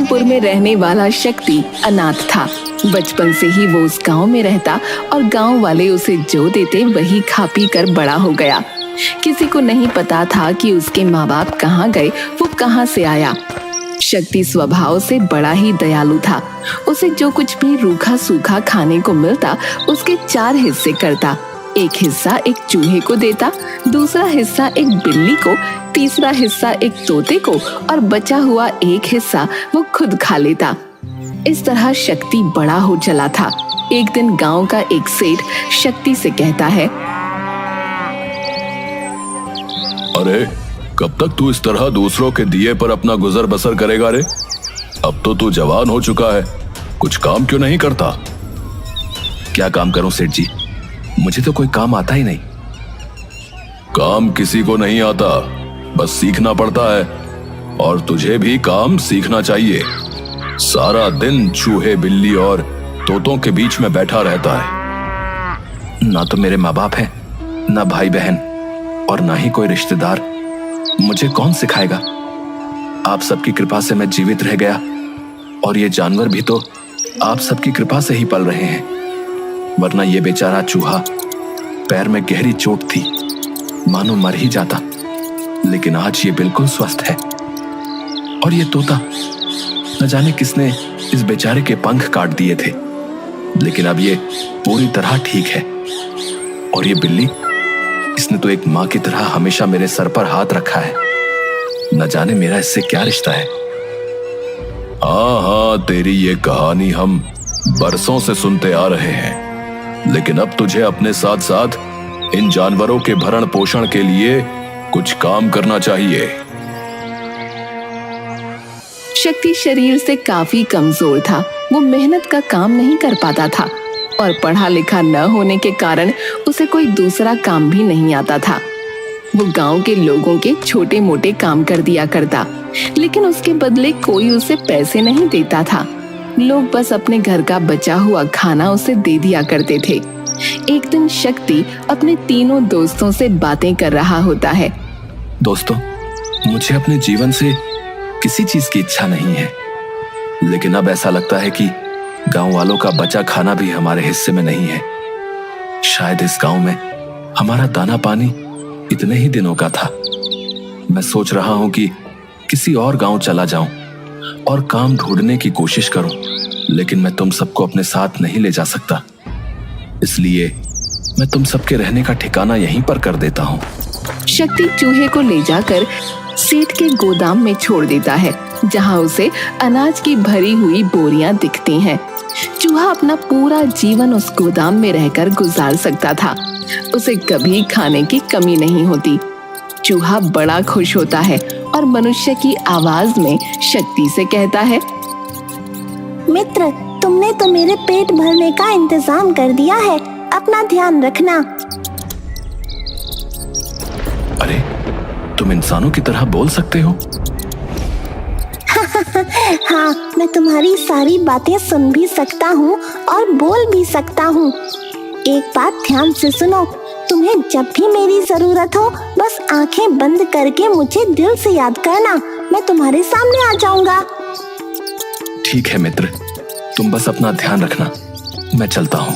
जौनपुर में रहने वाला शक्ति अनाथ था। बचपन से ही वो उस गांव में रहता और गांव वाले उसे जो देते वही खा पी कर बड़ा हो गया। किसी को नहीं पता था कि उसके माँ बाप कहाँ गए, वो कहाँ से आया। शक्ति स्वभाव से बड़ा ही दयालु था। उसे जो कुछ भी रूखा सूखा खाने को मिलता उसके 4 हिस्से करता। एक हिस्सा एक चूहे को देता, दूसरा हिस्सा एक बिल्ली को, तीसरा हिस्सा एक तोते को और बचा हुआ एक हिस्सा वो खुद खा लेता। इस तरह शक्ति बड़ा हो चला था। एक दिन गांव का एक सेठ शक्ति से कहता है, अरे कब तक तू इस तरह दूसरों के दिए पर अपना गुजर बसर करेगा रे? अब तो तू जवान हो चुका है, कुछ काम क्यों नहीं करता? क्या काम करूं सेठ जी, मुझे तो कोई काम आता ही नहीं। काम किसी को नहीं आता, बस सीखना पड़ता है, और तुझे भी काम सीखना चाहिए। सारा दिन चूहे बिल्ली और तोतों के बीच में बैठा रहता है। ना तो मेरे माँ बाप हैं, ना भाई बहन और ना ही कोई रिश्तेदार। मुझे कौन सिखाएगा? आप सबकी कृपा से मैं जीवित रह गया, और ये जानवर भी तो आप सबकी कृपा से ही पल रहे हैं। वरना ये बेचारा चूहा, पैर में गहरी चोट थी, मानो मर ही जाता, लेकिन आज ये बिल्कुल स्वस्थ है। और ये तोता, न जाने किसने इस बेचारे के पंख काट दिए थे, लेकिन अब ये पूरी तरह ठीक है। और ये बिल्ली, इसने तो एक माँ की तरह हमेशा मेरे सर पर हाथ रखा है। न जाने मेरा इससे क्या रिश्ता है। हाँ, तेरी ये कहानी हम बरसों से सुनते आ रहे हैं, लेकिन अब तुझे अपने साथ साथ इन जानवरों के भरण पोषण के लिए कुछ काम करना चाहिए। शक्ति शरीर से काफी कमजोर था। वो मेहनत का काम नहीं कर पाता था और पढ़ा लिखा न होने के कारण उसे कोई दूसरा काम भी नहीं आता था। वो गांव के लोगों के छोटे मोटे काम कर दिया करता, लेकिन उसके बदले कोई उसे पैसे नहीं देता था। लोग बस अपने घर का बचा हुआ खाना उसे दे दिया करते थे। एक दिन शक्ति अपने तीनों दोस्तों से बातें कर रहा होता है। दोस्तों, मुझे अपने जीवन से किसी चीज की इच्छा नहीं है, लेकिन अब ऐसा लगता है कि गांव वालों का बचा खाना भी हमारे हिस्से में नहीं है। शायद इस गांव में हमारा दाना पानी इतने ही दिनों का था। मैं सोच रहा हूं कि किसी और गांव चला जाऊं और काम ढूंढने की कोशिश करूं, लेकिन मैं तुम सबको अपने साथ नहीं ले जा सकता। इसलिए मैं तुम सबके रहने का ठिकाना यहीं पर कर देता हूं। शक्ति चूहे को ले जाकर सेठ के गोदाम में छोड़ देता है, जहां उसे अनाज की भरी हुई बोरियां दिखती हैं। चूहा अपना पूरा जीवन उस गोदाम में रहकर गुजार सकता था। उसे कभी खाने की कमी नहीं होती। चूहा बड़ा खुश होता है और मनुष्य की आवाज में शक्ति से कहता है, मित्र, तुमने तो मेरे पेट भरने का इंतजाम कर दिया है, अपना ध्यान रखना। अरे, तुम इंसानों की तरह बोल सकते हो? हाँ, मैं तुम्हारी सारी बातें सुन भी सकता हूँ और बोल भी सकता हूँ। एक बात ध्यान से सुनो, तुम्हें जब भी मेरी जरूरत हो, बस आंखें बंद करके मुझे दिल से याद करना, मैं तुम्हारे सामने आ जाऊंगा। ठीक है मित्र, तुम बस अपना ध्यान रखना, मैं चलता हूँ।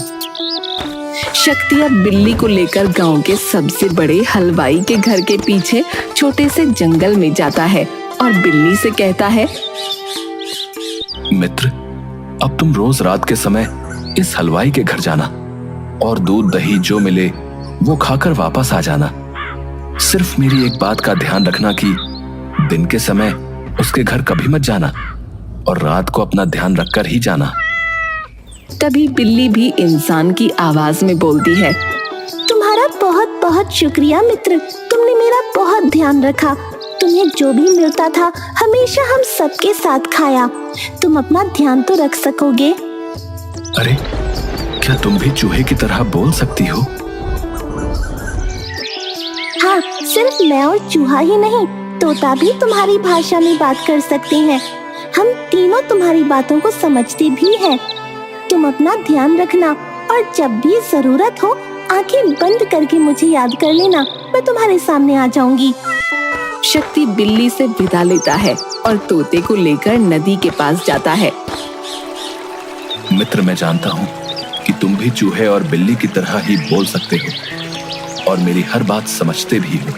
शक्ति अब बिल्ली को लेकर गांव के सबसे बड़े हलवाई के घर के पीछे छोटे से जंगल में जाता है और बिल्ली से कहता है, मित्र, अब तुम रोज रात के समय इस हलवाई के घर जाना और दूध दही जो मिले वो खाकर वापस आ जाना। सिर्फ मेरी एक बात का ध्यान रखना कि दिन के समय उसके घर कभी मत जाना और रात को अपना ध्यान रखकर ही जाना। तभी बिल्ली भी इंसान की आवाज में बोलती है, तुम्हारा बहुत बहुत शुक्रिया मित्र, तुमने मेरा बहुत ध्यान रखा। तुम्हें जो भी मिलता था हमेशा हम सबके साथ खाया। तुम अपना ध्यान तो रख सकोगे। अरे, क्या तुम भी चूहे की तरह बोल सकती हो? हाँ, सिर्फ मैं और चूहा ही नहीं, तोता भी तुम्हारी भाषा में बात कर सकते हैं। हम तीनों तुम्हारी बातों को समझते भी हैं। तुम अपना ध्यान रखना और जब भी जरूरत हो आंखें बंद करके मुझे याद कर लेना, मैं तुम्हारे सामने आ जाऊंगी। शक्ति बिल्ली से विदा लेता है और तोते को लेकर नदी के पास जाता है। मित्र, मैं जानता हूँ कि तुम भी चूहे और बिल्ली की तरह ही बोल सकते हो और मेरी हर बात समझते भी हो,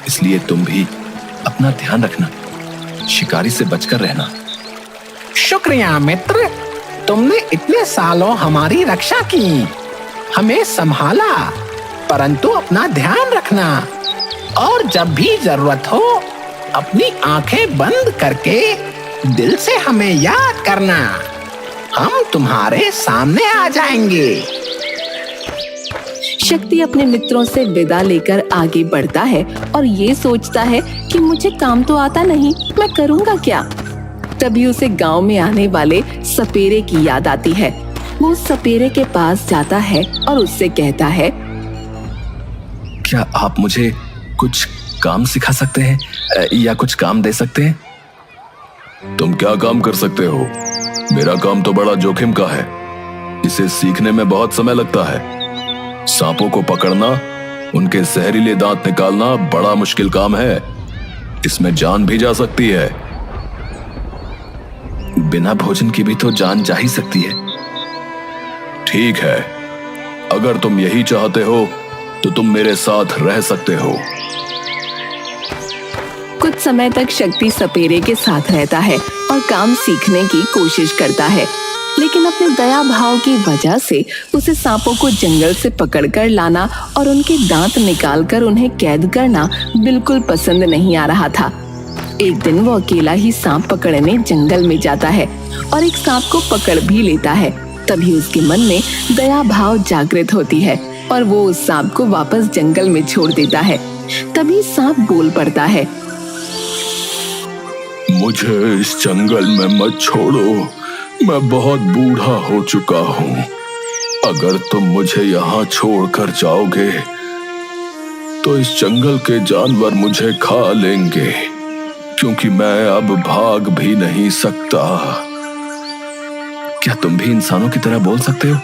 इसलिए तुम भी अपना ध्यान रखना, शिकारी से बचकर रहना। शुक्रिया मित्र, तुमने इतने सालों हमारी रक्षा की, हमें संभाला, परंतु अपना ध्यान रखना और जब भी जरूरत हो अपनी आंखें बंद करके दिल से हमें याद करना, हम तुम्हारे सामने आ जाएंगे। शक्ति अपने मित्रों से विदा लेकर आगे बढ़ता है और ये सोचता है कि मुझे काम तो आता नहीं, मैं करूँगा क्या। तभी उसे गांव में आने वाले सपेरे की याद आती है। वो सपेरे के पास जाता है और उससे कहता है, क्या आप मुझे कुछ काम सिखा सकते हैं या कुछ काम दे सकते हैं? तुम क्या काम कर सकते हो? मेरा काम तो बड़ा जोखिम का है, इसे सीखने में बहुत समय लगता है। सांपों को पकड़ना, उनके जहरीले दांत निकालना बड़ा मुश्किल काम है, इसमें जान भी जा सकती है। बिना भोजन की भी तो जान जा ही सकती है। ठीक है, अगर तुम यही चाहते हो तो तुम मेरे साथ रह सकते हो। कुछ समय तक शक्ति सपेरे के साथ रहता है और काम सीखने की कोशिश करता है, लेकिन अपने दया भाव की वजह से उसे सांपों को जंगल से पकड़कर लाना और उनके दांत निकालकर उन्हें कैद करना बिल्कुल पसंद नहीं आ रहा था। एक दिन वो अकेला ही सांप पकड़ने जंगल में जाता है और एक सांप को पकड़ भी लेता है। तभी उसके मन में दया भाव जागृत होती है और वो उस सांप को वापस जंगल में छोड़ देता है। तभी सांप बोल पड़ता है, मुझे इस जंगल में मत छोड़ो, मैं बहुत बूढ़ा हो चुका हूँ। अगर तुम मुझे यहाँ छोड़कर जाओगे तो इस जंगल के जानवर मुझे खा लेंगे, क्योंकि मैं अब भाग भी नहीं सकता। क्या तुम भी इंसानों की तरह बोल सकते हो?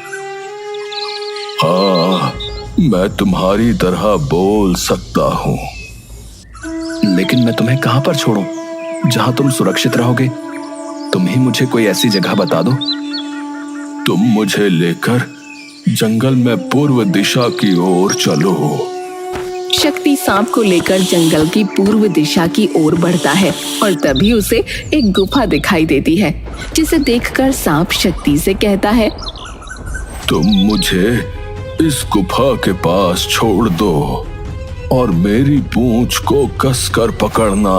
हाँ, मैं तुम्हारी तरह बोल सकता हूँ। लेकिन मैं तुम्हें कहाँ पर छोड़ूं जहां तुम सुरक्षित रहोगे? तुम ही मुझे कोई ऐसी जगह बता दो। तुम मुझे लेकर जंगल में पूर्व दिशा की ओर चलो। शक्ति सांप को लेकर जंगल की पूर्व दिशा की ओर बढ़ता है और तभी उसे एक गुफा दिखाई देती है, जिसे देखकर सांप शक्ति से कहता है, तुम मुझे इस गुफा के पास छोड़ दो और मेरी पूंछ को कसकर पकड़ना।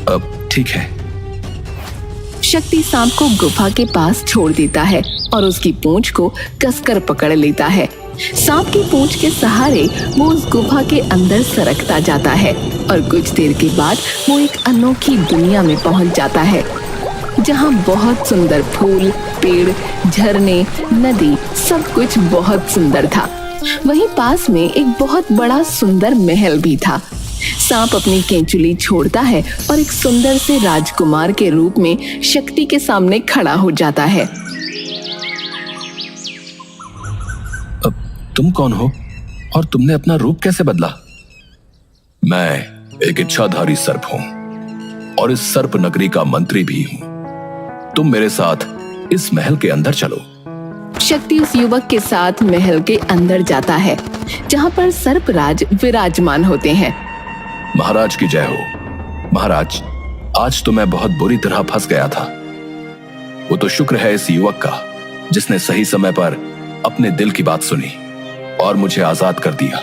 अब ठीक है। शक्ति सांप को गुफा के पास छोड़ देता है और उसकी पूंछ को कसकर पकड़ लेता है। सांप की पूंछ के सहारे वो उस गुफा के अंदर सरकता जाता है और कुछ देर के बाद वो एक अनोखी दुनिया में पहुंच जाता है, जहां बहुत सुंदर फूल, पेड़, झरने, नदी, सब कुछ बहुत सुंदर था। वहीं पास में एक बहुत बड़ा सुंदर महल भी था। सांप अपनी केंचुली छोड़ता है और एक सुंदर से राजकुमार के रूप में शक्ति के सामने खड़ा हो जाता है। अब तुम कौन हो और तुमने अपना रूप कैसे बदला? मैं एक इच्छाधारी सर्प हूं और इस सर्प नगरी का मंत्री भी हूं। तुम मेरे साथ इस महल के अंदर चलो। शक्ति उस युवक के साथ महल के अंदर जाता है, जहां पर सर्पराज विराजमान होते हैं। महाराज की जय हो। महाराज, आज तो मैं बहुत बुरी तरह फंस गया था। वो तो शुक्र है इस युवक का जिसने सही समय पर अपने दिल की बात सुनी और मुझे आजाद कर दिया,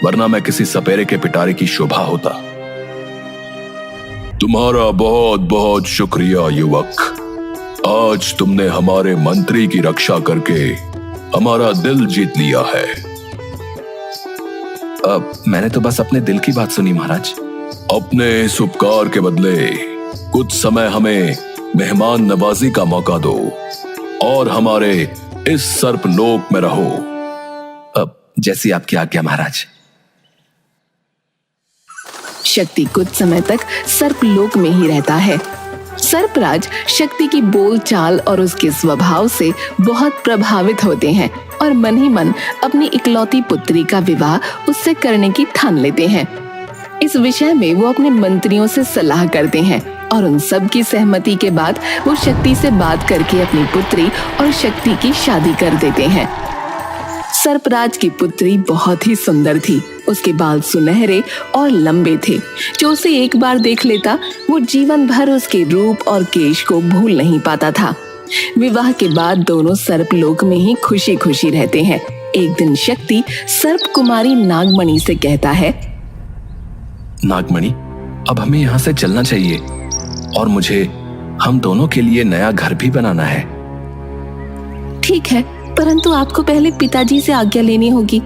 वरना मैं किसी सपेरे के पिटारे की शोभा होता। तुम्हारा बहुत बहुत शुक्रिया युवक। आज तुमने हमारे मंत्री की रक्षा करके हमारा दिल जीत लिया है। अब मैंने तो बस अपने दिल की बात सुनी महाराज। अपने इस उपकार के बदले कुछ समय हमें मेहमान नवाजी का मौका दो और हमारे इस सर्प लोक में रहो। अब जैसी आपकी आज्ञा महाराज। शक्ति कुछ समय तक सर्प लोक में ही रहता है। सर्पराज शक्ति की बोलचाल और उसके स्वभाव से बहुत प्रभावित होते हैं और मन ही मन अपनी इकलौती पुत्री का विवाह उससे करने की ठान लेते हैं। इस विषय में वो अपने मंत्रियों से सलाह करते हैं और उन सब की सहमति के बाद वो शक्ति से बात करके अपनी पुत्री और शक्ति की शादी कर देते हैं। सर्पराज की पुत्री बहुत ही सुंदर थी। उसके बाल सुनहरे और लंबे थे। जो उसे एक बार देख लेता वो जीवन भर उसके रूप और केश को भूल नहीं पाता था। विवाह के बाद दोनों सर्पलोक में ही खुशी खुशी रहते हैं। एक दिन शक्ति सर्प कुमारी नागमणि से कहता है, नागमणि, अब हमें यहाँ से चलना चाहिए और मुझे हम दोनों के लिए नया घर भी बनाना है। ठीक है, परंतु आपको पहले पिताजी से आज्ञा लेनी होगी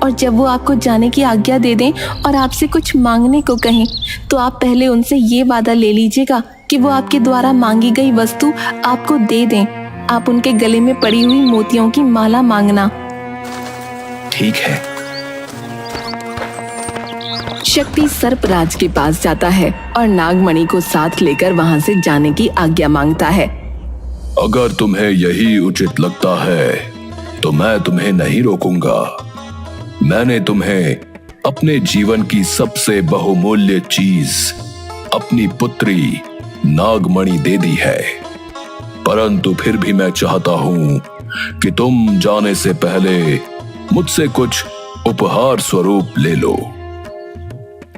और जब वो आपको जाने की आज्ञा दे दें और आपसे कुछ मांगने को कहें तो आप पहले उनसे ये वादा ले लीजिएगा कि वो आपके द्वारा मांगी गई वस्तु आपको दे दें। आप उनके गले में पड़ी हुई मोतियों की माला मांगना। ठीक है। शक्ति सर्पराज के पास जाता है और नागमणि को साथ लेकर वहां से जाने की आज्ञा मांगता है। अगर तुम्हें यही उचित लगता है तो मैं तुम्हें नहीं रोकूंगा। मैंने तुम्हें अपने जीवन की सबसे बहुमूल्य चीज, अपनी पुत्री नागमणि दे दी है, परंतु फिर भी मैं चाहता हूं कि तुम जाने से पहले मुझसे कुछ उपहार स्वरूप ले लो।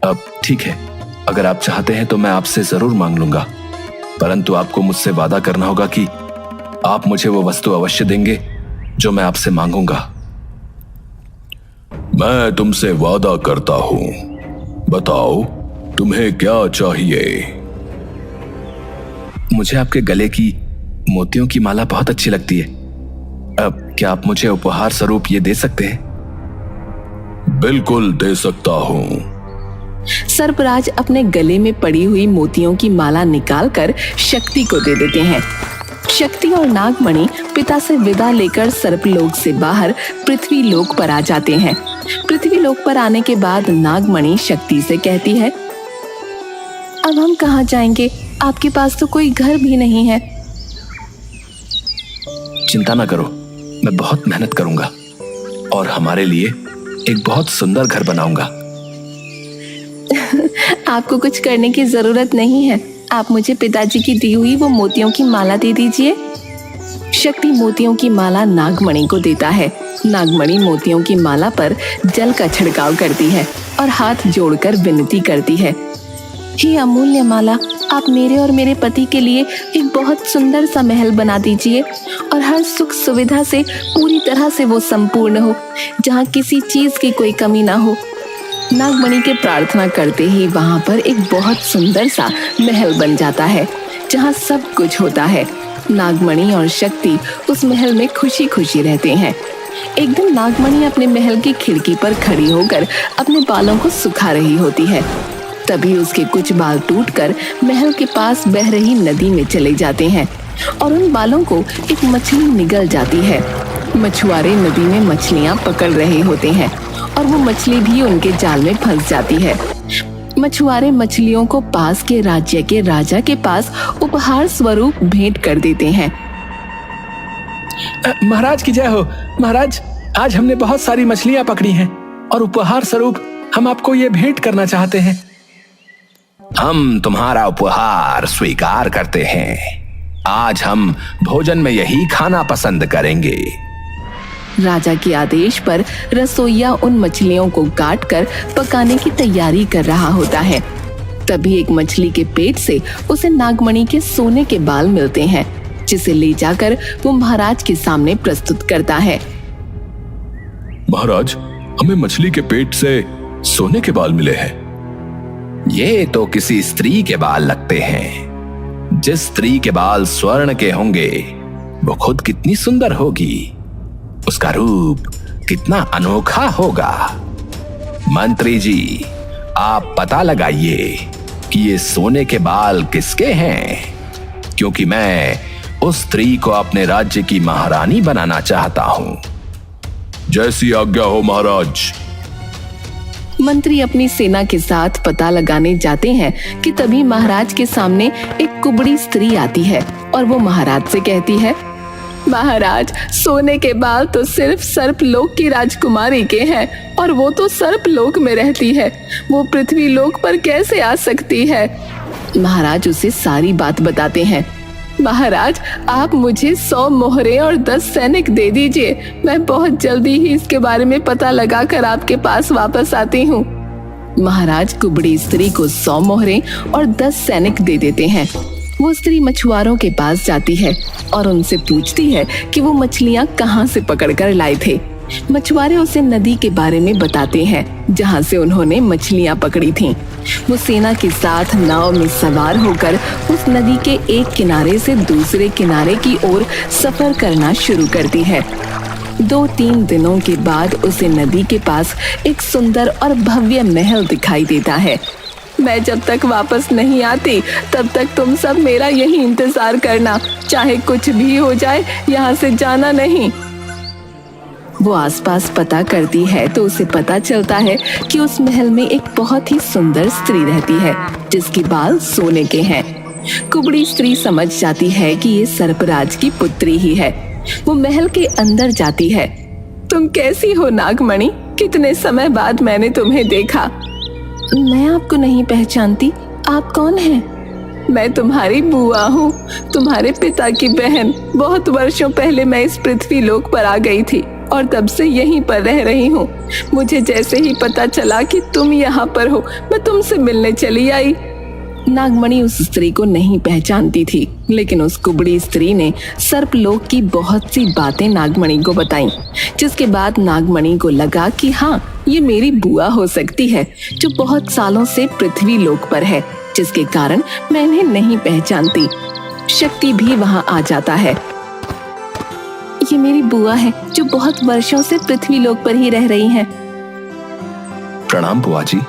अब ठीक है, अगर आप चाहते हैं तो मैं आपसे जरूर मांग लूंगा, परंतु आपको मुझसे वादा करना होगा कि आप मुझे वो वस्तु अवश्य देंगे जो मैं आपसे मांगूंगा। मैं तुमसे वादा करता हूं। बताओ तुम्हें क्या चाहिए? मुझे आपके गले की मोतियों की माला बहुत अच्छी लगती है। अब क्या आप मुझे उपहार स्वरूप ये दे सकते हैं? बिल्कुल दे सकता हूं। सर्पराज अपने गले में पड़ी हुई मोतियों की माला निकालकर शक्ति को दे देते हैं। शक्ति और नागमणि पिता से विदा लेकर सर्पलोक से बाहर पृथ्वी लोक पर आ जाते हैं। पृथ्वी लोक पर आने के बाद नागमणि शक्ति से कहती है, अब हम कहाँ जाएंगे? आपके पास तो कोई घर भी नहीं है। चिंता ना करो, मैं बहुत मेहनत करूंगा और हमारे लिए एक बहुत सुंदर घर बनाऊंगा। आपको कुछ करने की जरूरत नहीं है। आप मुझे पिताजी की दी हुई वो मोतियों की माला दे दीजिए। शक्ति मोतियों की माला नागमणि को देता है। नागमणि मोतियों की माला पर जल का छिड़काव करती है और हाथ जोड़कर विनती करती है, हे अमूल्य माला, आप मेरे और मेरे पति के लिए एक बहुत सुंदर सा महल बना दीजिए और हर सुख सुविधा से पूरी तरह से वो संपूर्ण हो, जहाँ किसी चीज की कोई कमी ना हो। नागमणि के प्रार्थना करते ही वहां पर एक बहुत सुंदर सा महल बन जाता है, जहाँ सब कुछ होता है। नागमणि और शक्ति उस महल में खुशी खुशी रहते हैं। एक दिन नागमणि अपने महल की खिड़की पर खड़ी होकर अपने बालों को सुखा रही होती है। तभी उसके कुछ बाल टूटकर महल के पास बह रही नदी में चले जाते हैं और उन बालों को एक मछली निगल जाती है। मछुआरे नदी में मछलियां पकड़ रहे होते हैं और वो मछली भी उनके जाल में फंस जाती है। मछुआरे मछलियों को पास के राज्य के राजा के पास उपहार स्वरूप भेंट कर देते हैं। महाराज की जय हो। महाराज, आज हमने बहुत सारी मछलियां पकड़ी हैं और उपहार स्वरूप हम आपको ये भेंट करना चाहते हैं। हम तुम्हारा उपहार स्वीकार करते हैं। आज हम भोजन में यही खाना पसंद करेंगे। राजा के आदेश पर रसोइया उन मछलियों को काटकर पकाने की तैयारी कर रहा होता है। तभी एक मछली के पेट से उसे नागमणि के सोने के बाल मिलते हैं, जिसे ले जाकर वो महाराज के सामने प्रस्तुत करता है। महाराज, हमें मछली के पेट से सोने के बाल मिले हैं। ये तो किसी स्त्री के बाल लगते हैं। जिस स्त्री के बाल स्वर्ण के होंगे वो खुद कितनी सुंदर होगी, उसका रूप कितना अनोखा होगा। मंत्री जी, आप पता लगाइए कि ये सोने के बाल किसके हैं, क्योंकि मैं उस स्त्री को अपने राज्य की महारानी बनाना चाहता हूं। जैसी आज्ञा हो महाराज। मंत्री अपनी सेना के साथ पता लगाने जाते हैं कि तभी महाराज के सामने एक कुबड़ी स्त्री आती है और वो महाराज से कहती है, महाराज, सोने के बाल तो सिर्फ सर्पलोक की राजकुमारी के हैं और वो तो सर्पलोक में रहती है। वो पृथ्वी लोक पर कैसे आ सकती है? महाराज उसे सारी बात बताते हैं। महाराज, आप मुझे 100 मोहरें और 10 सैनिक दे दीजिए। मैं बहुत जल्दी ही इसके बारे में पता लगाकर आपके पास वापस आती हूँ। महाराज कुबड़ी स्त्री को 100 मोहरें और 10 सैनिक दे देते हैं। वो स्त्री मछुआरों के पास जाती है और उनसे पूछती है कि वो मछलियाँ कहाँ से पकड़कर लाए थे। मछुआरे उसे नदी के बारे में बताते हैं जहाँ से उन्होंने मछलियाँ पकड़ी थीं। वो सेना के साथ नाव में सवार होकर उस नदी के एक किनारे से दूसरे किनारे की ओर सफर करना शुरू करती है। 2-3 दिनों के बाद उसे नदी के पास एक सुंदर और भव्य महल दिखाई देता है। मैं जब तक वापस नहीं आती तब तक तुम सब मेरा यही इंतजार करना। चाहे कुछ भी हो जाए, यहाँ से जाना नहीं। वो आसपास पता करती है तो उसे पता चलता है कि उस महल में एक बहुत ही सुंदर स्त्री रहती है जिसके बाल सोने के हैं। कुबड़ी स्त्री समझ जाती है कि ये सर्पराज की पुत्री ही है। वो महल के अंदर जाती है। तुम कैसी हो नागमणि? कितने समय बाद मैंने तुम्हें देखा। मैं आपको नहीं पहचानती। आप कौन हैं? मैं तुम्हारी बुआ हूँ, तुम्हारे पिता की बहन। बहुत वर्षों पहले मैं इस पृथ्वी लोक पर आ गई थी और तब से यहीं पर रह रही हूँ। मुझे जैसे ही पता चला कि तुम यहाँ पर हो, मैं तुमसे मिलने चली आई। नागमणि उस स्त्री को नहीं पहचानती थी, लेकिन उस कुबड़ी स्त्री ने सर्पलोक की बहुत सी बातें नागमणि को बताईं, जिसके बाद नागमणि को लगा कि हाँ, ये मेरी बुआ हो सकती है जो बहुत सालों से पृथ्वी लोक पर है, जिसके कारण मैं इन्हें नहीं पहचानती। शक्ति भी वहाँ आ जाता है। ये मेरी बुआ है जो बहुत वर्षों से पृथ्वी लोक पर ही रह रही हैं। प्रणाम बुआ जी।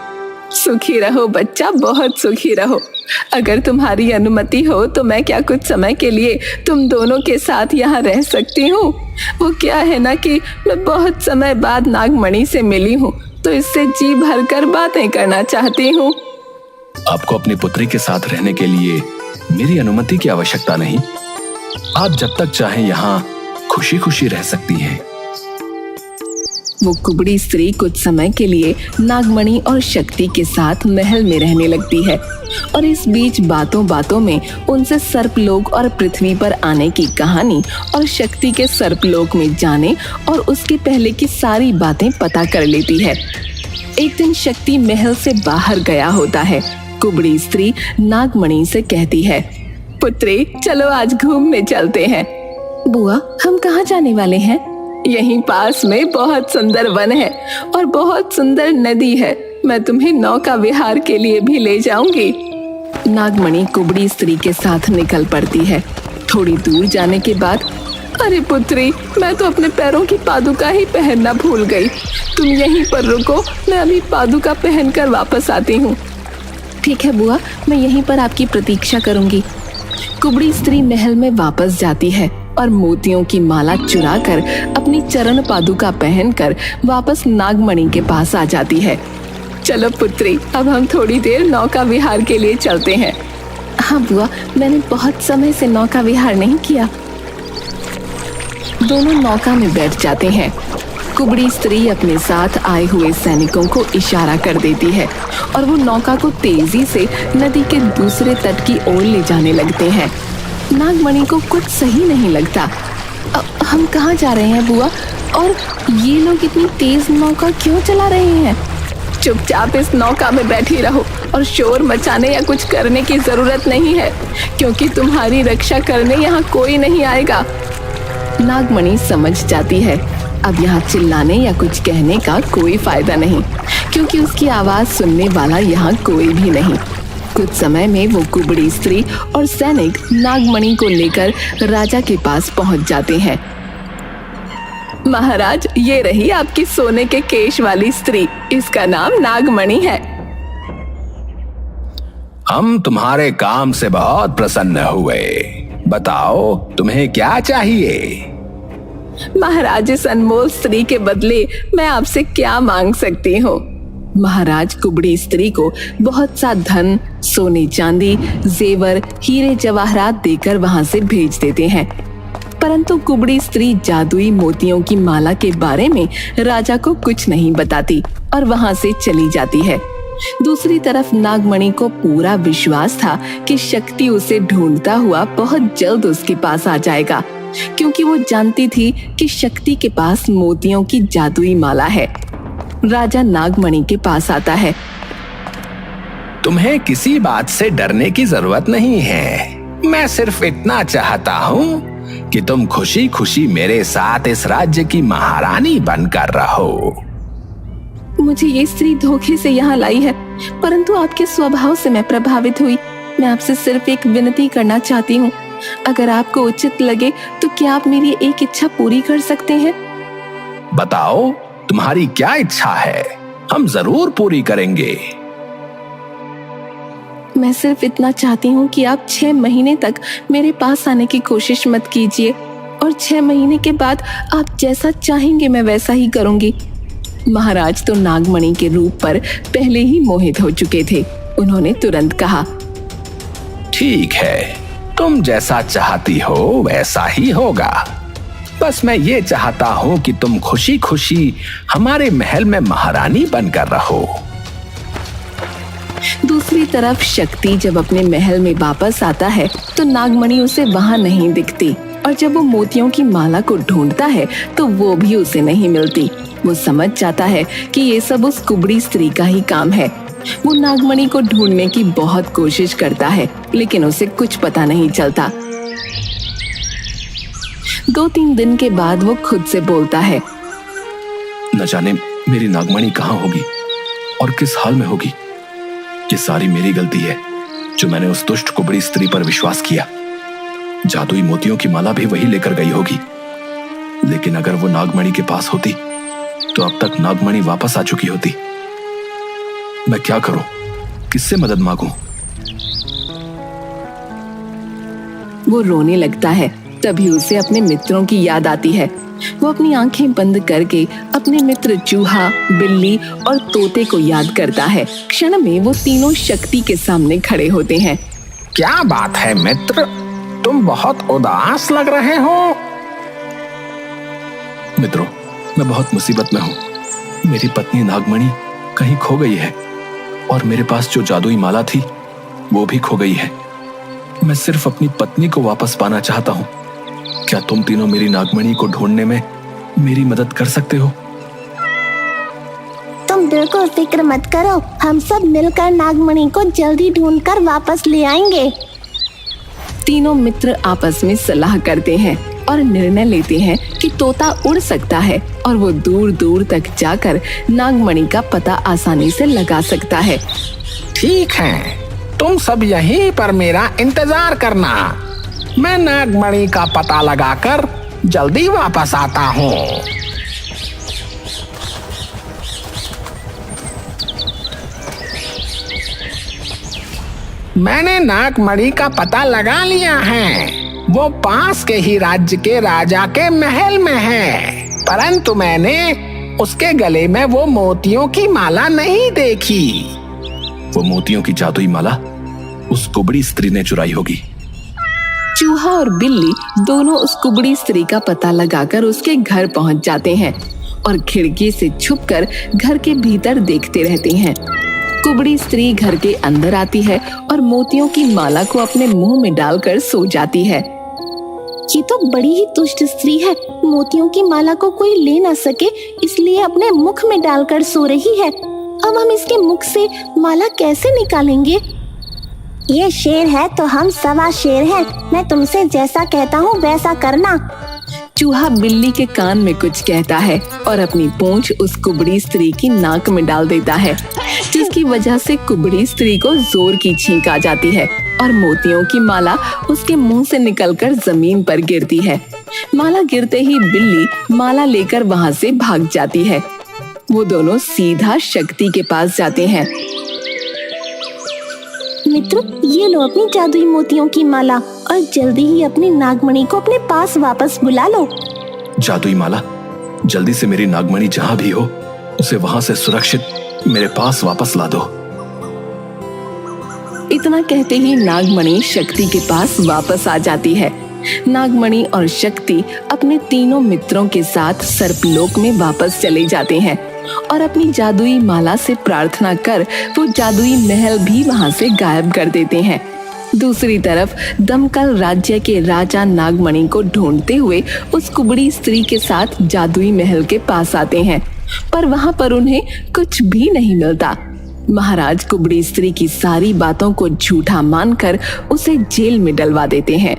सुखी रहो बच्चा, बहुत सुखी रहो। अगर तुम्हारी अनुमति हो तो मैं क्या कुछ समय के लिए तुम दोनों के साथ यहाँ रह सकती हूँ? वो क्या है ना कि मैं बहुत समय बाद नागमणि से मिली हूँ, तो इससे जी भरकर बातें करना चाहती हूँ। आपको अपनी पुत्री के साथ रहने के लिए मेरी अनुमति की आवश्यकता नहीं। आप जब तक चाहें यहाँ खुशी खुशी रह सकती हैं। वो कुबड़ी स्त्री कुछ समय के लिए नागमणि और शक्ति के साथ महल में रहने लगती है और इस बीच बातों बातों में उनसे सर्पलोक और पृथ्वी पर आने की कहानी और शक्ति के सर्पलोक में जाने और उसके पहले की सारी बातें पता कर लेती है। एक दिन शक्ति महल से बाहर गया होता है। कुबड़ी स्त्री नागमणि से कहती है, पुत्री, चलो आज घूमने चलते हैं। बुआ, हम कहाँ जाने वाले हैं? यहीं पास में बहुत सुंदर वन है और बहुत सुंदर नदी है। मैं तुम्हें नौका विहार के लिए भी ले जाऊंगी। नागमणि कुबड़ी स्त्री के साथ निकल पड़ती है। थोड़ी दूर जाने के बाद, अरे पुत्री, मैं तो अपने पैरों की पादुका ही पहनना भूल गई। तुम यहीं पर रुको, मैं अभी पादुका पहनकर वापस आती हूँ। ठीक है बुआ, मैं यहीं पर आपकी प्रतीक्षा करूंगी। कुबड़ी स्त्री महल में वापस जाती है और मोतियों की माला चुराकर अपनी चरण पादुका पहनकर वापस नागमणि के पास आ जाती है। चलो पुत्री, अब हम थोड़ी देर नौका विहार के लिए चलते हैं। हाँ बुआ, मैंने बहुत समय से नौका विहार नहीं किया। दोनों नौका में बैठ जाते हैं। कुबड़ी स्त्री अपने साथ आए हुए सैनिकों को इशारा कर देती है और वो नौका को तेजी से नदी के दूसरे तट की ओर ले जाने लगते हैं। नागमणि को कुछ सही नहीं लगता। हम कहाँ जा रहे हैं बुआ? और ये लोग इतनी तेज नौका क्यों चला रहे हैं? चुपचाप इस नौका में बैठी रहो और शोर मचाने या कुछ करने की जरूरत नहीं है, क्योंकि तुम्हारी रक्षा करने यहाँ कोई नहीं आएगा। नागमणि समझ जाती है अब यहाँ चिल्लाने या कुछ कहने का कोई फायदा नहीं, क्योंकि उसकी आवाज सुनने वाला यहाँ कोई भी नहीं। कुछ समय में वो कुबड़ी स्त्री और सैनिक नागमणि को लेकर राजा के पास पहुंच जाते हैं। महाराज, ये रही आपकी सोने के केश वाली स्त्री। इसका नाम नागमणि है। हम तुम्हारे काम से बहुत प्रसन्न हुए। बताओ, तुम्हें क्या चाहिए? महाराज, इस अनमोल स्त्री के बदले मैं आपसे क्या मांग सकती हूँ? महाराज कुबड़ी स्त्री को बहुत सा धन, सोने चांदी, जेवर, हीरे जवाहरात देकर वहां से भेज देते हैं। परंतु कुबड़ी स्त्री जादुई मोतियों की माला के बारे में राजा को कुछ नहीं बताती और वहां से चली जाती है। दूसरी तरफ नागमणि को पूरा विश्वास था कि शक्ति उसे ढूंढता हुआ बहुत जल्द उसके पास आ जाएगा, क्योंकि वो जानती थी कि शक्ति के पास मोतियों की जादुई माला है। राजा नागमणि के पास आता है। तुम्हें किसी बात से डरने की जरूरत नहीं है। मैं सिर्फ इतना चाहता हूँ कि तुम खुशी खुशी मेरे साथ इस राज्य की महारानी बनकर रहो। मुझे ये स्त्री धोखे से यहाँ लाई है, परंतु आपके स्वभाव से मैं प्रभावित हुई। मैं आपसे सिर्फ एक विनती करना चाहती हूँ। अगर आपको उचित लगे तो क्या आप मेरी एक इच्छा पूरी कर सकते हैं? बताओ, तुम्हारी क्या इच्छा है? हम जरूर पूरी करेंगे। मैं सिर्फ इतना चाहती हूँ कि आप 6 महीने तक मेरे पास आने की कोशिश मत कीजिए, और 6 महीने के बाद आप जैसा चाहेंगे मैं वैसा ही करूंगी। महाराज तो नागमणि के रूप पर पहले ही मोहित हो चुके थे। उन्होंने तुरंत कहा, ठीक है, तुम जैसा चाहती हो वैसा ही होगा। बस मैं ये चाहता हूँ कि तुम खुशी खुशी हमारे महल में महारानी बनकर रहो। दूसरी तरफ शक्ति जब अपने महल में वापस आता है तो नागमणि उसे वहां नहीं दिखती, और जब वो मोतियों की माला को ढूंढता है तो वो भी उसे नहीं मिलती। वो समझ जाता है कि ये सब उस कुबड़ी स्त्री का ही काम है। वो नागमणि को ढूंढने की बहुत कोशिश करता है, लेकिन उसे कुछ पता नहीं चलता। 2-3 दिन के बाद वो खुद से बोलता है, न जाने मेरी नागमणि कहाँ होगी और किस हाल में होगी। ये सारी मेरी गलती है जो मैंने उस दुष्ट कुबड़ी स्त्री पर विश्वास किया। जादुई मोतियों की माला भी वही लेकर गई होगी, लेकिन अगर वो नागमणि के पास होती तो अब तक नागमणि वापस आ चुकी होती। मैं क्या करूं? किससे मदद मांगूं? वो रोने लगता है। तभी उसे अपने मित्रों की याद आती है। वो अपनी आंखें बंद करके अपने मित्र चूहा, बिल्ली और तोते को याद करता है। क्षण में वो तीनों शक्ति के सामने खड़े होते हैं। क्या बात है मित्र, तुम बहुत उदास लग रहे हो। मित्रों, मैं बहुत मुसीबत में हूँ। मेरी पत्नी नागमणि कहीं खो गई है और मेरे पास जो जादुई माला थी वो भी खो गई है। मैं सिर्फ अपनी पत्नी को वापस पाना चाहता हूँ। क्या तुम तीनों मेरी नागमणि को ढूंढने में मेरी मदद कर सकते हो? तुम बिल्कुल फिक्र मत करो, हम सब मिलकर नागमणि को जल्दी ढूंढकर वापस ले आएंगे। तीनों मित्र आपस में सलाह करते हैं और निर्णय लेते हैं कि तोता उड़ सकता है और वो दूर दूर तक जाकर नागमणि का पता आसानी से लगा सकता है। ठीक है, तुम सब यहीं पर मेरा इंतजार करना। मैं नागमणि का पता लगाकर जल्दी वापस आता हूँ। मैंने नागमणि का पता लगा लिया है। वो पास के ही राज्य के राजा के महल में है, परंतु मैंने उसके गले में वो मोतियों की माला नहीं देखी। वो मोतियों की जादुई माला उस कुबड़ी स्त्री ने चुराई होगी। चूहा और बिल्ली दोनों उस कुबड़ी स्त्री का पता लगाकर उसके घर पहुंच जाते हैं और खिड़की से छुपकर घर के भीतर देखते रहते हैं। कुबड़ी स्त्री घर के अंदर आती है और मोतियों की माला को अपने मुंह में डालकर सो जाती है। ये तो बड़ी ही दुष्ट स्त्री है। मोतियों की माला को कोई ले न सके इसलिए अपने मुख में डालकर सो रही है। अब हम इसके मुख से माला कैसे निकालेंगे? ये शेर है तो हम सवा शेर हैं। मैं तुमसे जैसा कहता हूँ वैसा करना। चूहा बिल्ली के कान में कुछ कहता है और अपनी पूंछ उस कुबड़ी स्त्री की नाक में डाल देता है, जिसकी वजह से कुबड़ी स्त्री को जोर की छींक आ जाती है और मोतियों की माला उसके मुंह से निकलकर जमीन पर गिरती है। माला गिरते ही बिल्ली माला लेकर वहां से भाग जाती है। वो दोनों सीधा शक्ति के पास जाते हैं। मित्र, ये लो अपनी जादुई मोतियों की माला और जल्दी ही अपनी नागमणि को अपने पास वापस बुला लो। जादुई माला, जल्दी से मेरी नागमणि जहां भी हो उसे वहां से सुरक्षित मेरे पास वापस ला दो। इतना कहते ही नागमणि शक्ति के पास वापस आ जाती है। नागमणि और शक्ति अपने तीनों मित्रों के साथ सर्पलोक में वापस चले जाते हैं और अपनी जादुई माला से प्रार्थना कर वो जादुई महल भी वहां से गायब कर देते हैं। दूसरी तरफ दमकल राज्य के राजा नागमणि को ढूंढते हुए उस कुबड़ी स्त्री के साथ जादुई महल के पास आते हैं, पर वहां पर उन्हें कुछ भी नहीं मिलता। महाराज कुबड़ी स्त्री की सारी बातों को झूठा मानकर उसे जेल में डलवा देते हैं।